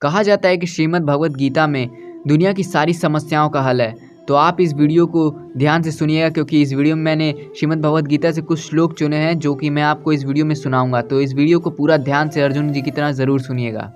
कहा जाता है कि श्रीमद् भगवत गीता में दुनिया की सारी समस्याओं का हल है। तो आप इस वीडियो को ध्यान से सुनिएगा, क्योंकि इस वीडियो में मैंने श्रीमद् भगवत गीता से कुछ श्लोक चुने हैं जो कि मैं आपको इस वीडियो में सुनाऊंगा। तो इस वीडियो को पूरा ध्यान से अर्जुन जी की तरह ज़रूर सुनिएगा।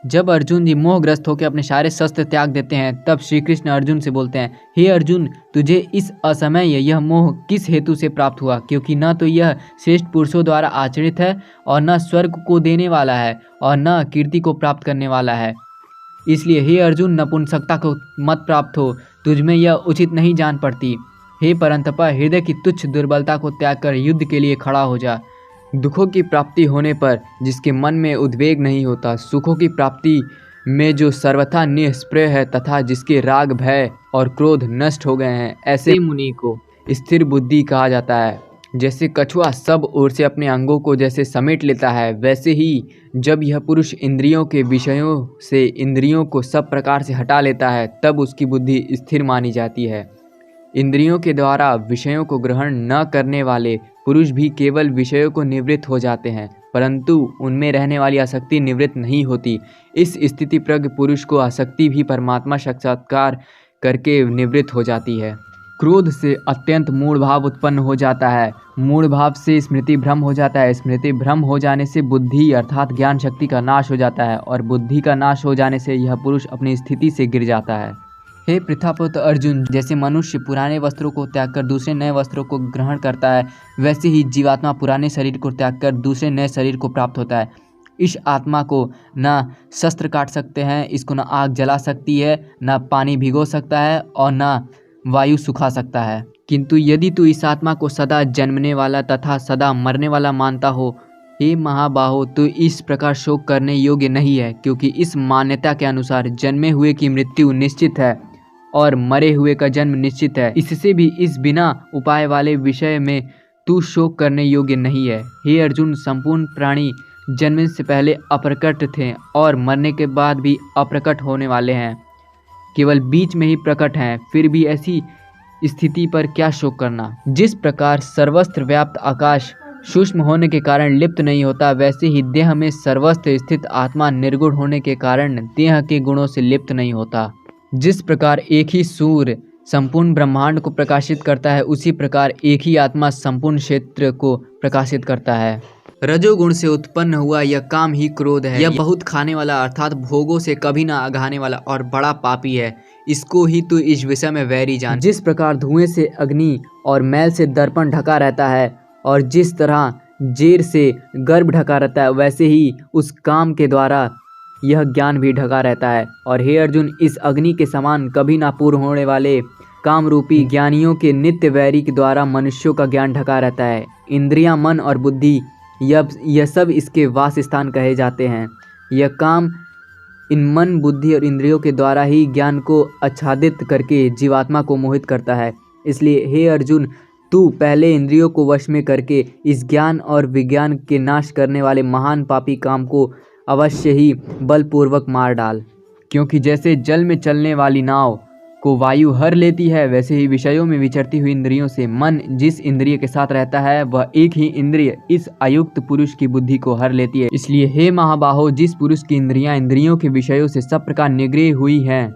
जब अर्जुन जी मोहग्रस्त होकर अपने सारे शस्त्र त्याग देते हैं, तब श्री कृष्ण अर्जुन से बोलते हैं, हे अर्जुन, तुझे इस असमय यह मोह किस हेतु से प्राप्त हुआ? क्योंकि न तो यह श्रेष्ठ पुरुषों द्वारा आचरित है और न स्वर्ग को देने वाला है और न कीर्ति को प्राप्त करने वाला है। इसलिए हे अर्जुन, नपुंसकता को मत प्राप्त हो, तुझमें यह उचित नहीं जान पड़ती। हे परंतप, हृदय की तुच्छ दुर्बलता को त्याग कर युद्ध के लिए खड़ा हो जा। दुखों की प्राप्ति होने पर जिसके मन में उद्वेग नहीं होता, सुखों की प्राप्ति में जो सर्वथा निष्प्रय है तथा जिसके राग, भय और क्रोध नष्ट हो गए हैं, ऐसे मुनि को स्थिर बुद्धि कहा जाता है। जैसे कछुआ सब ओर से अपने अंगों को जैसे समेट लेता है, वैसे ही जब यह पुरुष इंद्रियों के विषयों से इंद्रियों को सब प्रकार से हटा लेता है, तब उसकी बुद्धि स्थिर मानी जाती है। इंद्रियों के द्वारा विषयों को ग्रहण न करने वाले पुरुष भी केवल विषयों को निवृत्त हो जाते हैं, परंतु उनमें रहने वाली आसक्ति निवृत्त नहीं होती। इस स्थिति प्रज्ञ पुरुष को आसक्ति भी परमात्मा साक्षात्कार करके निवृत्त हो जाती है। क्रोध से अत्यंत मूढ़ भाव उत्पन्न हो जाता है, मूढ़ भाव से स्मृति भ्रम हो जाता है, स्मृति भ्रम हो जाने से बुद्धि अर्थात ज्ञान शक्ति का नाश हो जाता है और बुद्धि का नाश हो जाने से यह पुरुष अपनी स्थिति से गिर जाता है। हे पृथापुत्र अर्जुन, जैसे मनुष्य पुराने वस्त्रों को त्याग कर दूसरे नए वस्त्रों को ग्रहण करता है, वैसे ही जीवात्मा पुराने शरीर को त्याग कर दूसरे नए शरीर को प्राप्त होता है। इस आत्मा को न शस्त्र काट सकते हैं, इसको न आग जला सकती है, न पानी भिगो सकता है और न वायु सुखा सकता है। किंतु यदि तू इस आत्मा को सदा जन्मने वाला तथा सदा मरने वाला मानता हो, हे महाबाहो, तो इस प्रकार शोक करने योग्य नहीं है, क्योंकि इस मान्यता के अनुसार जन्मे हुए की मृत्यु निश्चित है और मरे हुए का जन्म निश्चित है। इससे भी इस बिना उपाय वाले विषय में तू शोक करने योग्य नहीं है। हे अर्जुन, संपूर्ण प्राणी जन्म से पहले अप्रकट थे और मरने के बाद भी अप्रकट होने वाले हैं, केवल बीच में ही प्रकट हैं। फिर भी ऐसी स्थिति पर क्या शोक करना? जिस प्रकार सर्वत्र व्याप्त आकाश सूक्ष्म होने के कारण लिप्त नहीं होता, वैसे ही देह में सर्वत्र स्थित आत्मा निर्गुण होने के कारण देह के गुणों से लिप्त नहीं होता। जिस प्रकार एक ही सूर्य संपूर्ण ब्रह्मांड को प्रकाशित करता है, उसी प्रकार एक ही आत्मा संपूर्ण क्षेत्र को प्रकाशित करता है। रजोगुण से उत्पन्न हुआ यह काम ही क्रोध है। यह बहुत खाने वाला अर्थात भोगों से कभी न आघाने वाला और बड़ा पापी है। इसको ही तू इस विषय में वैरी जान। जिस प्रकार धुएं से अग्नि और मैल से दर्पण ढका रहता है और जिस तरह जेर से गर्भ ढका रहता है, वैसे ही उस काम के द्वारा यह ज्ञान भी ढका रहता है। और हे अर्जुन, इस अग्नि के समान कभी ना पूर्ण होने वाले काम रूपी ज्ञानियों के नित्य वैरी के द्वारा मनुष्यों का ज्ञान ढका रहता है। इंद्रियां, मन और बुद्धि यह सब इसके वास स्थान कहे जाते हैं। यह काम इन मन, बुद्धि और इंद्रियों के द्वारा ही ज्ञान को आच्छादित करके जीवात्मा को मोहित करता है। इसलिए हे अर्जुन, तू पहले इंद्रियों को वश में करके इस ज्ञान और विज्ञान के नाश करने वाले महान पापी काम को अवश्य ही बलपूर्वक मार डाल। क्योंकि जैसे जल में चलने वाली नाव को वायु हर लेती है, वैसे ही विषयों में विचरती हुई इंद्रियों से मन जिस इंद्रिय के साथ रहता है, वह एक ही इंद्रिय इस अयुक्त पुरुष की बुद्धि को हर लेती है। इसलिए हे महाबाहो, जिस पुरुष की इंद्रियां इंद्रियों के विषयों से सब प्रकार निग्रह हुई हैं,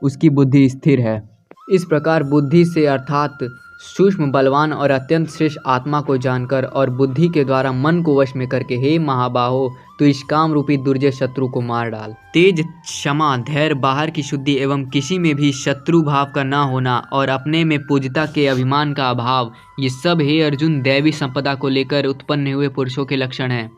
उसकी बुद्धि स्थिर है। इस प्रकार बुद्धि से अर्थात सूक्ष्म, बलवान और अत्यंत श्रेष्ठ आत्मा को जानकर और बुद्धि के द्वारा मन को वश में करके हे महाबाहो, तो इस काम रूपी दुर्जय शत्रु को मार डाल। तेज, क्षमा, धैर्य, बाहर की शुद्धि एवं किसी में भी शत्रु भाव का न होना और अपने में पूज्यता के अभिमान का अभाव, ये सब हे अर्जुन दैवी संपदा को लेकर उत्पन्न हुए पुरुषों के लक्षण हैं।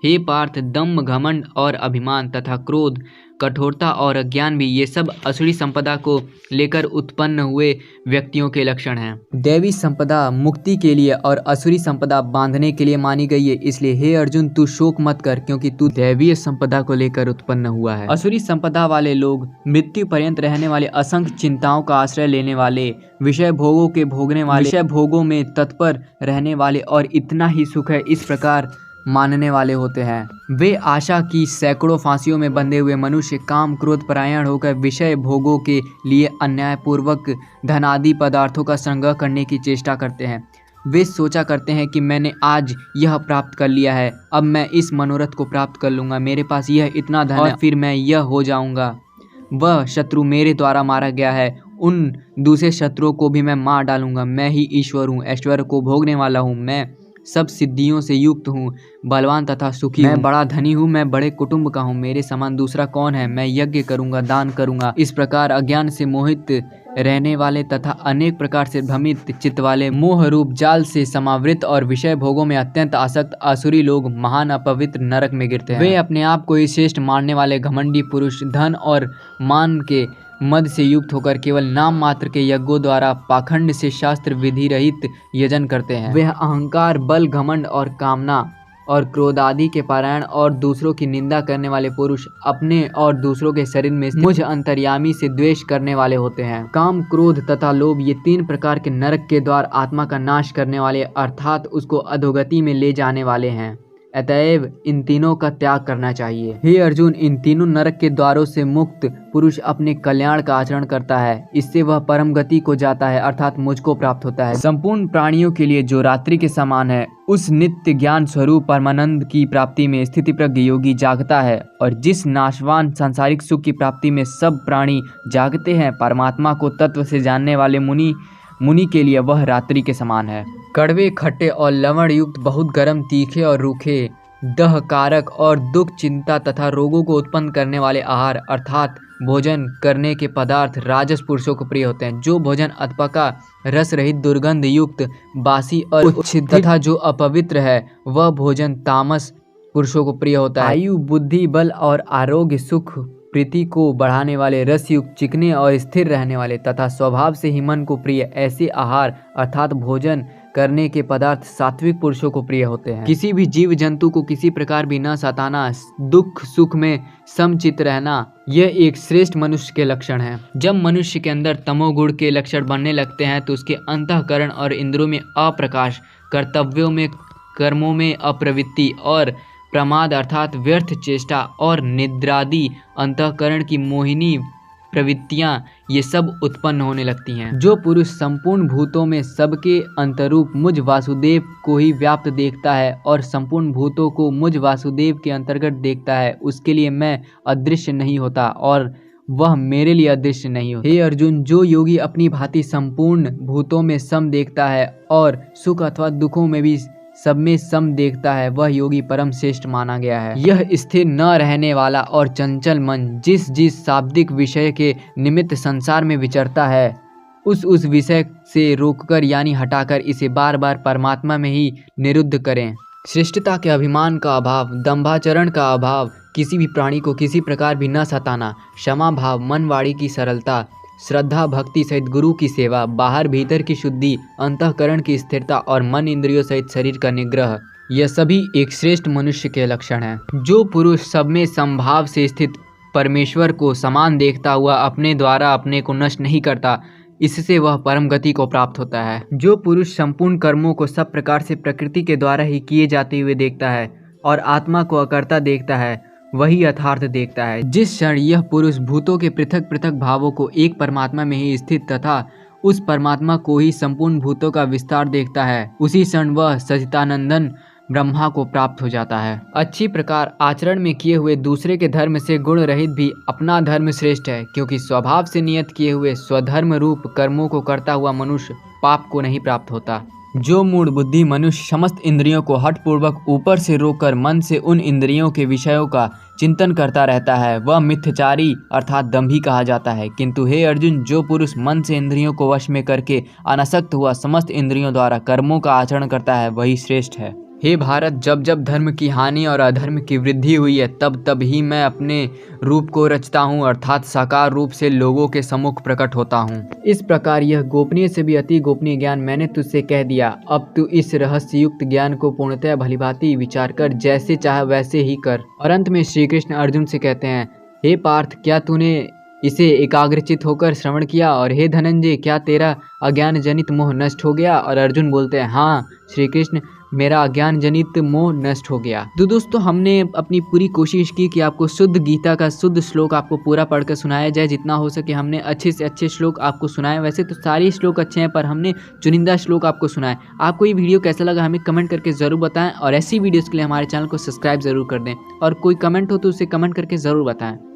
हे पार्थ, दम्भ, घमंड और अभिमान तथा क्रोध, कठोरता और अज्ञान भी ये सब असुरी संपदा को लेकर उत्पन्न हुए व्यक्तियों के लक्षण हैं। दैवी संपदा मुक्ति के लिए और असुरी संपदा बांधने के लिए मानी गई है। इसलिए हे अर्जुन, तू शोक मत कर, क्योंकि तू दैवीय संपदा को लेकर उत्पन्न हुआ है। असुरी संपदा वाले लोग मृत्यु पर्यंत रहने वाले, असंख्य चिंताओं का आश्रय लेने वाले, विषय भोगों के भोगने वाले, विषय भोगों में तत्पर रहने वाले और इतना ही सुख है इस प्रकार मानने वाले होते हैं। वे आशा की सैकड़ों फांसियों में बंधे हुए मनुष्य काम क्रोध परायण होकर विषय भोगों के लिए अन्यायपूर्वक धनादि पदार्थों का संग्रह करने की चेष्टा करते हैं। वे सोचा करते हैं कि मैंने आज यह प्राप्त कर लिया है, अब मैं इस मनोरथ को प्राप्त कर लूँगा, मेरे पास यह इतना धन है और फिर मैं यह हो जाऊँगा। वह शत्रु मेरे द्वारा मारा गया है, उन दूसरे शत्रुओं को भी मैं मार डालूंगा। मैं ही ईश्वर हूँ, ऐश्वर्य को भोगने वाला हूँ, मैं सब सिद्धियों से युक्त हूँ, बलवान तथा सुखी हूँ, मैं बड़ा धनी हूँ, मैं बड़े कुटुंब का हूँ, मेरे समान दूसरा कौन है। मैं यज्ञ करूँगा, दान करूँगा। इस प्रकार अज्ञान से मोहित रहने वाले तथा अनेक प्रकार से भ्रमित चित्त वाले, मोह रूप जाल से समावृत और विषय भोगों में अत्यंत आसक्त आसुरी लोग महान अपवित्र नरक में गिरते हैं। वे अपने आप को ही श्रेष्ठ मानने वाले घमंडी पुरुष धन और मान के मद से युक्त होकर केवल नाम मात्र के यज्ञों द्वारा पाखंड से शास्त्र विधि रहित यजन करते हैं। वे अहंकार, बल, घमंड और कामना और क्रोध आदि के पारायण और दूसरों की निंदा करने वाले पुरुष अपने और दूसरों के शरीर में मुझ अंतर्यामी से द्वेष करने वाले होते हैं। काम, क्रोध तथा लोभ ये 3 प्रकार के नरक के द्वार आत्मा का नाश करने वाले अर्थात उसको अधोगति में ले जाने वाले हैं। अतएव इन तीनों का त्याग करना चाहिए। हे अर्जुन, इन तीनों नरक के द्वारों से मुक्त पुरुष अपने कल्याण का आचरण करता है, इससे वह परम गति को जाता है अर्थात मुझको प्राप्त होता है। संपूर्ण प्राणियों के लिए जो रात्रि के समान है, उस नित्य ज्ञान स्वरूप परमानंद की प्राप्ति में स्थिति प्रज्ञ योगी जागता है, और जिस नाशवान सांसारिक सुख की प्राप्ति में सब प्राणी जागते हैं, परमात्मा को तत्व से जानने वाले मुनि के लिए वह रात्रि के समान है। कड़वे, खट्टे और लवण युक्त, बहुत गर्म, तीखे और रूखे, दह कारक और दुख, चिंता तथा रोगों को उत्पन्न करने वाले आहार अर्थात भोजन करने के पदार्थ राजस पुरुषों को प्रिय होते हैं। जो भोजन अधपका, रस रहित, दुर्गंध युक्त, बासी और उच्छिद तथा जो अपवित्र है, वह भोजन तामस पुरुषों को प्रिय होता है। आयु, बुद्धि, बल और आरोग्य, सुख, प्रीति को बढ़ाने वाले, रसयुक्त, चिकने और स्थिर रहने वाले तथा स्वभाव से ही मन को प्रिय ऐसे आहार अर्थात भोजन करने के पदार्थ सात्विक पुरुषों को प्रिय होते हैं। किसी भी जीव जंतु को किसी प्रकार भी न सताना, दुख सुख में समचित रहना, यह एक श्रेष्ठ मनुष्य के लक्षण है। जब मनुष्य के अंदर तमोगुण के लक्षण बनने लगते हैं तो उसके अंतःकरण और इंद्रियों में अप्रकाश, कर्तव्यों में, कर्मों में अप्रवृत्ति और प्रमाद अर्थात व्यर्थ चेष्टा और निद्रादि अंतःकरण की मोहिनी प्रवृत्तियां ये सब उत्पन्न होने लगती हैं। जो पुरुष संपूर्ण भूतों में सबके अंतरूप मुझ वासुदेव को ही व्याप्त देखता है और संपूर्ण भूतों को मुझ वासुदेव के अंतर्गत देखता है, उसके लिए मैं अदृश्य नहीं होता और वह मेरे लिए अदृश्य नहीं होता। हे अर्जुन, जो योगी अपनी भांति संपूर्ण भूतों में सम देखता है और सुख अथवा दुखों में भी सब में सम देखता है, वह योगी परम श्रेष्ठ माना गया है। यह स्थिर न रहने वाला और चंचल मन जिस शाब्दिक विषय के निमित्त संसार में विचरता है, उस विषय से रोककर यानी हटाकर इसे बार बार परमात्मा में ही निरुद्ध करें। श्रेष्ठता के अभिमान का अभाव, दंभाचरण का अभाव, किसी भी प्राणी को किसी प्रकार भी न सताना, क्षमा भाव, मन वाणी की सरलता, श्रद्धा भक्ति सहित गुरु की सेवा, बाहर भीतर की शुद्धि, अंतःकरण की स्थिरता और मन इंद्रियों सहित शरीर का निग्रह, यह सभी एक श्रेष्ठ मनुष्य के लक्षण हैं। जो पुरुष सब में समभाव से स्थित परमेश्वर को समान देखता हुआ अपने द्वारा अपने को नष्ट नहीं करता, इससे वह परम गति को प्राप्त होता है। जो पुरुष संपूर्ण कर्मों को सब प्रकार से प्रकृति के द्वारा ही किए जाते हुए देखता है और आत्मा को अकर्ता देखता है, वही यथार्थ देखता है। जिस क्षण यह पुरुष भूतों के पृथक पृथक भावों को एक परमात्मा में ही स्थित तथा उस परमात्मा को ही संपूर्ण भूतों का विस्तार देखता है, उसी क्षण वह सच्चिदानंदन ब्रह्मा को प्राप्त हो जाता है। अच्छी प्रकार आचरण में किए हुए दूसरे के धर्म से गुण रहित भी अपना धर्म श्रेष्ठ है, क्योंकि स्वभाव से नियत किए हुए स्वधर्म रूप कर्मों को करता हुआ मनुष्य पाप को नहीं प्राप्त होता। जो मूढ़ बुद्धि मनुष्य समस्त इंद्रियों को हठपूर्वक ऊपर से रोककर मन से उन इंद्रियों के विषयों का चिंतन करता रहता है, वह मिथ्याचारी अर्थात दंभी कहा जाता है। किंतु हे अर्जुन, जो पुरुष मन से इंद्रियों को वश में करके अनासक्त हुआ समस्त इंद्रियों द्वारा कर्मों का आचरण करता है, वही श्रेष्ठ है। हे भारत, जब जब धर्म की हानि और अधर्म की वृद्धि हुई है, तब तब ही मैं अपने रूप को रचता हूँ अर्थात साकार रूप से लोगों के सम्मुख प्रकट होता हूँ। इस प्रकार यह गोपनीय से भी अति गोपनीय ज्ञान मैंने तुझसे कह दिया। अब तू इस रहस्य युक्त ज्ञान को पूर्णतः भलीभांति विचार कर, जैसे चाहे वैसे ही कर। और अंत में श्री कृष्ण अर्जुन से कहते हैं, हे पार्थ, क्या तूने इसे एकाग्रचित होकर श्रवण किया? और हे धनंजय, क्या तेरा अज्ञान जनित मोह नष्ट हो गया? और अर्जुन बोलते हैं, हाँ श्री कृष्ण, मेरा अज्ञान जनित मोह नष्ट हो गया। तो दोस्तों हमने अपनी पूरी कोशिश की कि आपको शुद्ध गीता का शुद्ध श्लोक आपको पूरा पढ़कर सुनाया जाए। जितना हो सके हमने अच्छे से अच्छे श्लोक आपको सुनाए। वैसे तो सारे श्लोक अच्छे हैं पर हमने चुनिंदा श्लोक आपको सुनाए। आपको ये वीडियो कैसा लगा हमें कमेंट करके ज़रूर बताएं और ऐसी वीडियोज़ के लिए हमारे चैनल को सब्सक्राइब ज़रूर कर दें और कोई कमेंट हो तो उसे कमेंट करके ज़रूर बताएं।